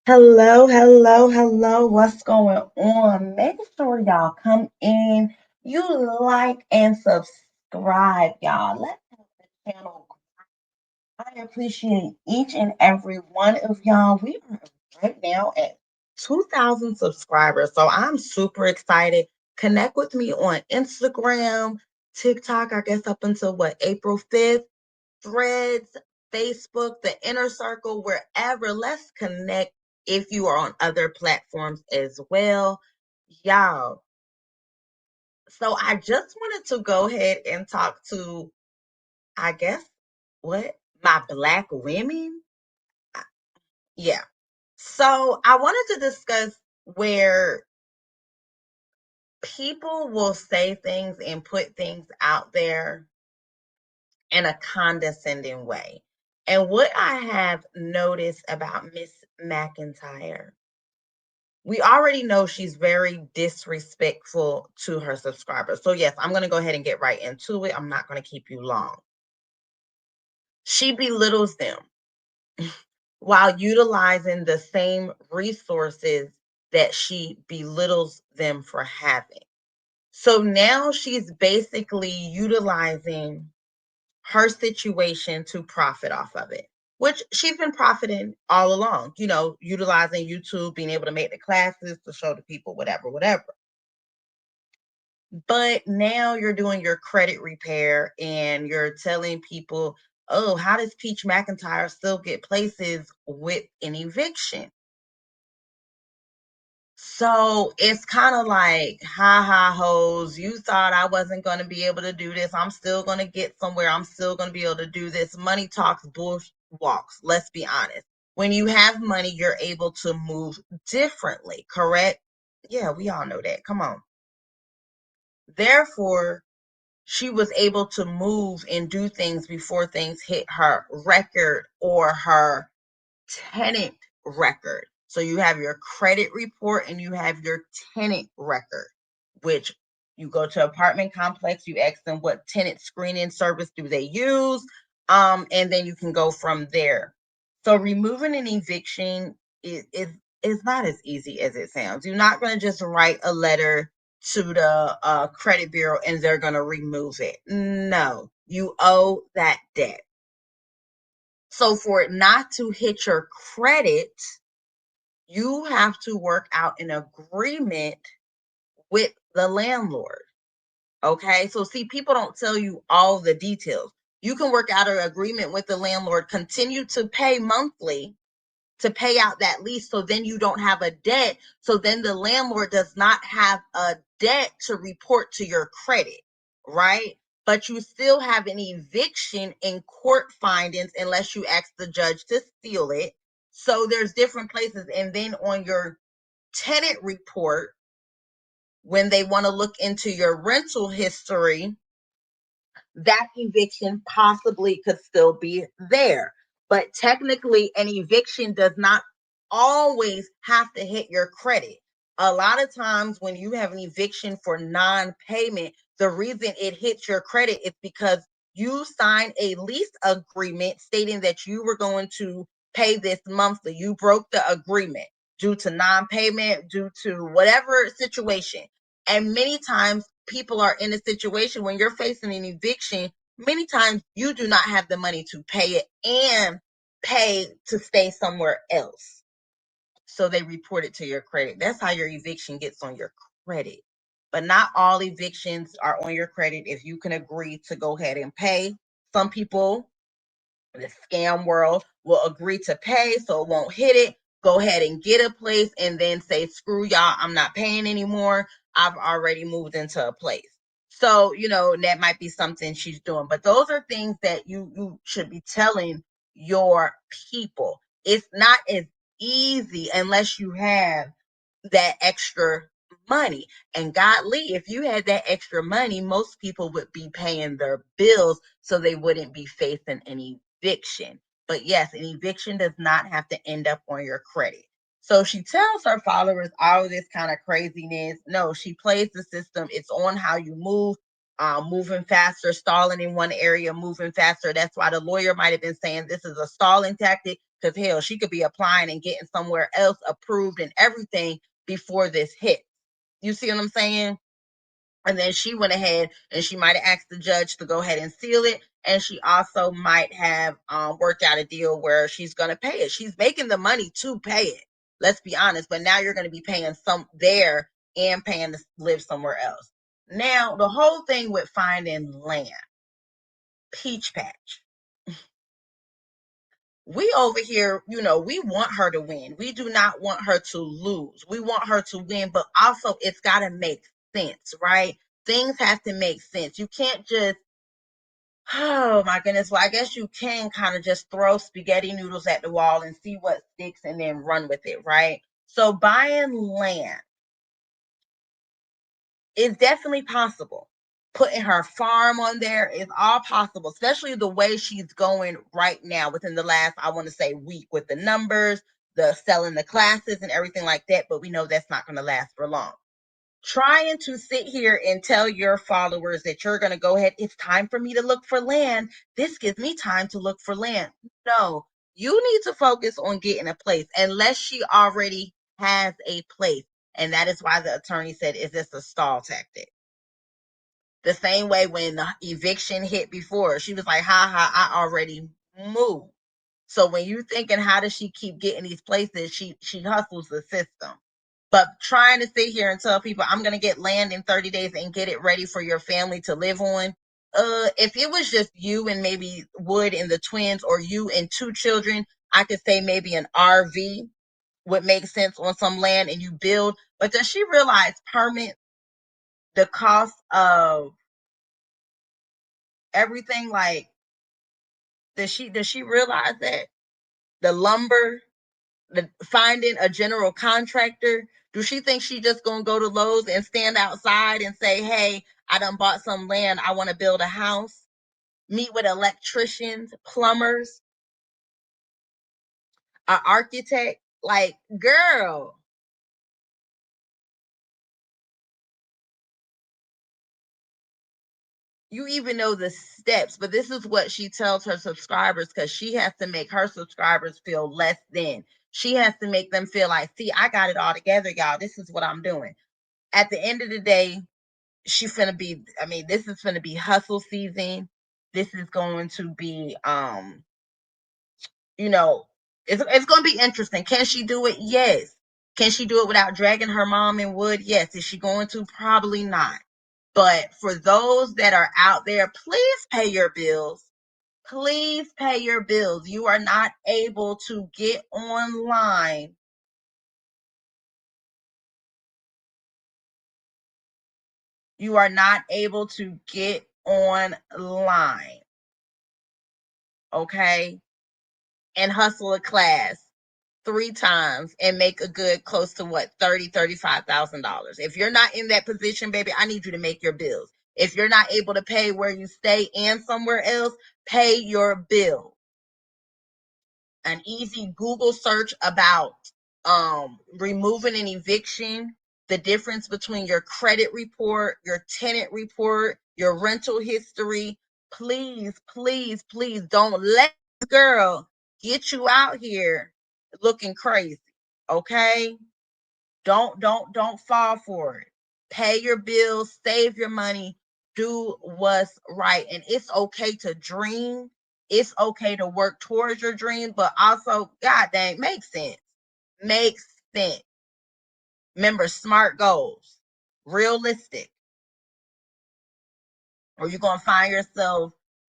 Hello, hello, hello. What's going on? Make sure y'all come in. You like and subscribe, y'all. Let's have the channel. I appreciate each and every one of y'all. We are right now at 2,000 subscribers. So I'm super excited. Connect with me on Instagram, TikTok, I guess up until April 5th. Threads, Facebook, the inner circle, wherever. Let's connect if you are on other platforms as well. Y'all. So I just wanted to go ahead and talk to, I guess, what? My Black women? Yeah. So I wanted to discuss where people will say things and put things out there in a condescending way. And what I have noticed about Miss McIntyre, we already know she's very disrespectful to her subscribers. So, yes, I'm going to go ahead and get right into it. I'm not going to keep you long. She belittles them while utilizing the same resources that she belittles them for having. So now she's basically utilizing her situation to profit off of it, which she's been profiting all along, utilizing YouTube, being able to make the classes to show the people whatever, whatever. But now you're doing your credit repair and you're telling people, oh, how does Peach McIntyre still get places with an eviction? So it's kind of like, ha ha hoes, you thought I wasn't going to be able to do this. I'm still going to get somewhere. I'm still going to be able to do this. Money talks, bull walks. Let's be honest. When you have money, you're able to move differently, correct? Yeah, we all know that. Come on. Therefore, she was able to move and do things before things hit her record or her tenant record. So you have your credit report and you have your tenant record, which you go to apartment complex, you ask them what tenant screening service do they use, and then you can go from there. So removing an eviction is not as easy as it sounds. You're not going to just write a letter to the credit bureau and they're going to remove it. No, you owe that debt. So for it not to hit your credit, you have to work out an agreement with the landlord. Okay. So see, people don't tell you all the details. You can work out an agreement with the landlord, continue to pay monthly to pay out that lease. So then you don't have a debt. So then the landlord does not have a debt to report to your credit, right? But you still have an eviction in court findings unless you ask the judge to seal it. So there's different places. And then on your tenant report, when they want to look into your rental history, that eviction possibly could still be there. But technically, an eviction does not always have to hit your credit. A lot of times, when you have an eviction for non payment, the reason it hits your credit is because you signed a lease agreement stating that you were going to pay this monthly. You broke the agreement due to non payment, due to whatever situation. And many times people are in a situation when you're facing an eviction, many times you do not have the money to pay it and pay to stay somewhere else. So they report it to your credit. That's how your eviction gets on your credit. But not all evictions are on your credit if you can agree to go ahead and pay. Some people, the scam world, will agree to pay so it won't hit it. Go ahead and get a place and then say, screw y'all, I'm not paying anymore. I've already moved into a place. So, that might be something she's doing. But those are things that you should be telling your people. It's not as easy unless you have that extra money. And godly, if you had that extra money, most people would be paying their bills so they wouldn't be facing an eviction. But yes, an eviction does not have to end up on your credit. So she tells her followers all of this kind of craziness. No, she plays the system. It's on how you move, moving faster, stalling in one area, moving faster. That's why the lawyer might have been saying this is a stalling tactic because hell, she could be applying and getting somewhere else approved and everything before this hit. You see what I'm saying? And then she went ahead and she might have asked the judge to go ahead and seal it. And she also might have worked out a deal where she's going to pay it. She's making the money to pay it. Let's be honest. But now you're going to be paying some there and paying to live somewhere else. Now, the whole thing with finding land, peach patch. We over here, we want her to win. We do not want her to lose. We want her to win, but also it's got to make sense, right? Things have to make sense. You can't just, oh my goodness. Well, I guess you can kind of just throw spaghetti noodles at the wall and see what sticks and then run with it, right? So buying land is definitely possible. Putting her farm on there is all possible, especially the way she's going right now within the last, I want to say, week with the numbers, the selling the classes and everything like that. But we know that's not going to last for long. Trying to sit here and tell your followers that you're going to go ahead, it's time for me to look for land. This gives me time to look for land. No, you need to focus on getting a place unless she already has a place. And that is why the attorney said, is this a stall tactic? The same way when the eviction hit before, she was like, ha ha, I already moved. So when you're thinking, how does she keep getting these places? She hustles the system. But trying to sit here and tell people, I'm going to get land in 30 days and get it ready for your family to live on. If it was just you and maybe Wood and the twins, or you and two children, I could say maybe an RV would make sense on some land and you build. But does she realize permit, the cost of everything? Like, does she realize that? The lumber, the finding a general contractor. Do she think she just gonna go to Lowe's and stand outside and say, hey, I done bought some land, I want to build a house? Meet with electricians, plumbers, an architect. Like, girl, you even know the steps. But this is what she tells her subscribers, because she has to make her subscribers feel less than. She has to make them feel like, see, I got it all together, y'all. This is what I'm doing. At the end of the day, this is finna be hustle season. This is going to be, you know, it's going to be interesting. Can she do it? Yes. Can she do it without dragging her mom in Wood? Yes. Is she going to? Probably not. But for those that are out there, please pay your bills. Please pay your bills. You are not able to get online. You are not able to get online. Okay? And hustle a class 3 times and make a good close to what, $35,000. If you're not in that position, baby, I need you to make your bills. If you're not able to pay where you stay and somewhere else, pay your bill. An easy Google search about removing an eviction, the difference between your credit report, your tenant report, your rental history. Please, please, please don't let this girl get you out here looking crazy. Okay? Don't fall for it. Pay your bills, save your money, do what's right. And it's okay to dream. It's okay to work towards your dream, but also, god dang, makes sense. Makes sense. Remember, smart goals, realistic, or you're gonna find yourself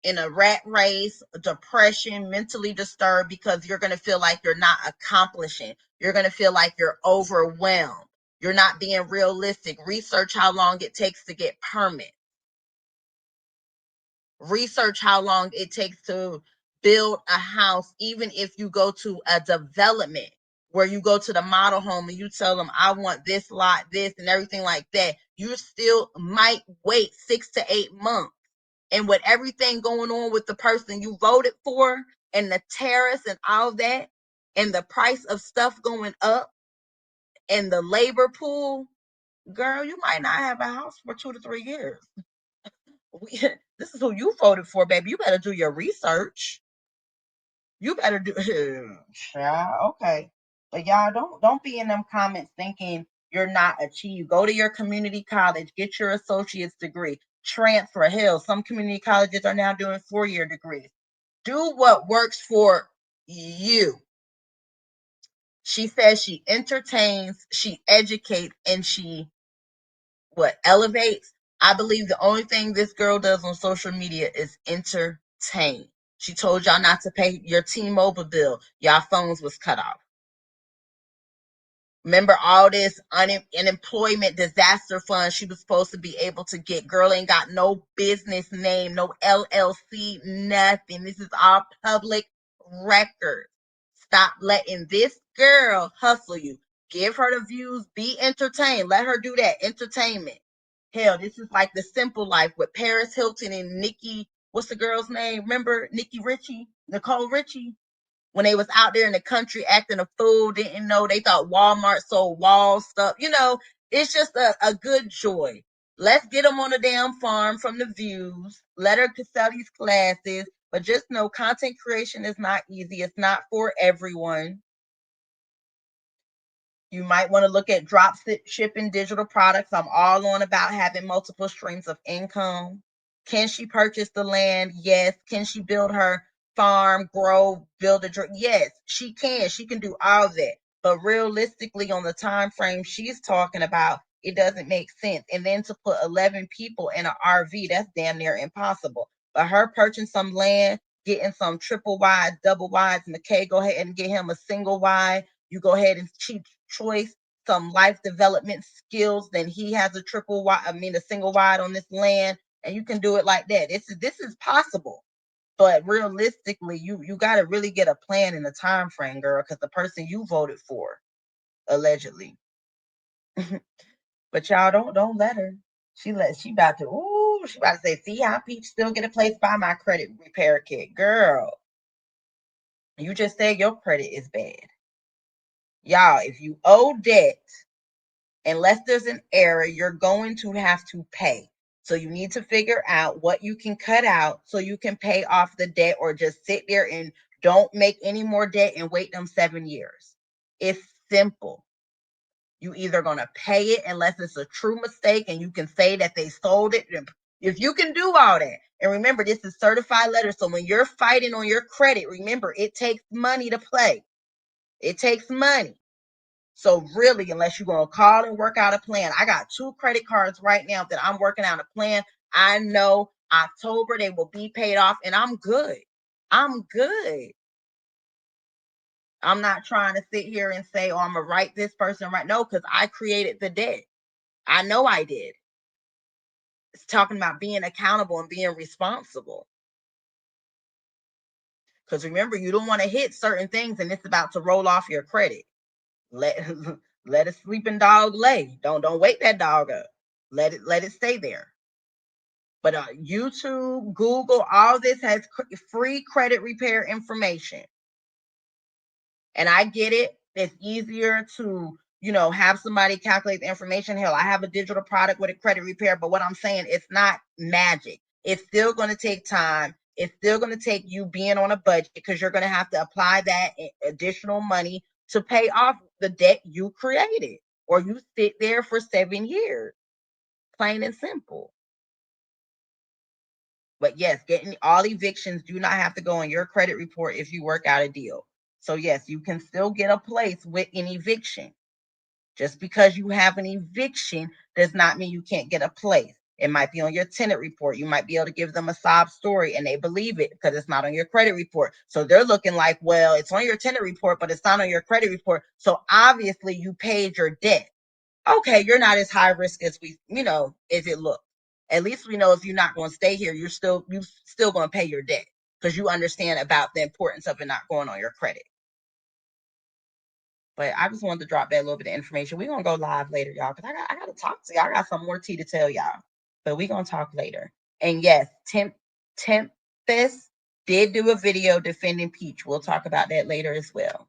in a rat race, depression, mentally disturbed, because you're gonna feel like you're not accomplishing. You're gonna feel like you're overwhelmed. You're not being realistic. Research how long it takes to get permits. Research how long it takes to build a house, even if you go to a development where you go to the model home and you tell them, I want this lot, this, and everything like that. You still might wait 6 to 8 months. And with everything going on with the person you voted for and the tariffs and all that, and the price of stuff going up and the labor pool, girl, you might not have a house for 2 to 3 years. This is who you voted for, baby. You better do your research. You better do child, okay. But y'all don't be in them comments thinking you're not achieved. Go to your community college, get your associate's degree, transfer. Hell, some community colleges are now doing 4-year degrees. Do what works for you. She says she entertains, she educates, and she elevates. I believe the only thing this girl does on social media is entertain. She told y'all not to pay your T-Mobile bill. Y'all phones was cut off. Remember all this unemployment disaster fund she was supposed to be able to get. Girl ain't got no business name, no LLC, nothing. This is all public record. Stop letting this girl hustle you. Give her the views. Be entertained. Let her do that. Entertainment. Hell, this is like The Simple Life with Paris Hilton and Nikki. What's the girl's name? Remember Nikki Richie? Nicole Richie? When they was out there in the country acting a fool, didn't know, they thought Walmart sold wall stuff. It's just a good joy. Let's get them on the damn farm from the views. Let her sell these classes. But just know content creation is not easy. It's not for everyone. You might want to look at drop shipping digital products. I'm all on about having multiple streams of income. Can she purchase the land? Yes. Can she build her farm, grow, build a drink? Yes, she can. She can do all that. But realistically, on the time frame she's talking about, it doesn't make sense. And then to put 11 people in an RV, that's damn near impossible. But her purchasing some land, getting some triple wide, double wides, McKay, go ahead and get him a single wide. You go ahead and cheap choice some life development skills, then he has a a single wide on this land, and you can do it like that. This is possible. But realistically, you got to really get a plan in a time frame, girl, because the person you voted for, allegedly. But y'all don't let her. She about to say, see how Peach still get a place by my credit repair kit. Girl, you just said your credit is bad. Y'all, if you owe debt, unless there's an error, you're going to have to pay. So you need to figure out what you can cut out so you can pay off the debt, or just sit there and don't make any more debt and wait them 7 years. It's simple. You either going to pay it unless it's a true mistake and you can say that they sold it. If you can do all that. And remember, this is certified letter. So when you're fighting on your credit, remember, it takes money to play. It takes money. So really, unless you're going to call and work out a plan, I got 2 credit cards right now that I'm working out a plan. I know October they will be paid off, and I'm good. I'm good. I'm not trying to sit here and say, oh, I'm going to write this person right. No, because I created the debt. I know I did. It's talking about being accountable and being responsible. Because remember, you don't want to hit certain things and it's about to roll off your credit. Let let a sleeping dog lay. Don't wake that dog up. Let it stay there. But YouTube, Google, all this has free credit repair information. And I get it. It's easier to, have somebody calculate the information. Hell, I have a digital product with a credit repair, but what I'm saying, it's not magic. It's still going to take time. It's still going to take you being on a budget, because you're going to have to apply that additional money to pay off the debt you created, or you sit there for 7 years. Plain and simple. But yes, getting all evictions do not have to go on your credit report if you work out a deal. So yes, you can still get a place with an eviction. Just because you have an eviction does not mean you can't get a place. It might be on your tenant report. You might be able to give them a sob story and they believe it because it's not on your credit report. So they're looking like, well, it's on your tenant report, but it's not on your credit report. So obviously you paid your debt. Okay, you're not as high risk as if it looks. At least we know if you're not going to stay here, you still going to pay your debt, because you understand about the importance of it not going on your credit. But I just wanted to drop that little bit of information. We're going to go live later, y'all, because I got to talk to y'all. I got some more tea to tell y'all. But we're going to talk later. And yes, Tempest did do a video defending Peach. We'll talk about that later as well.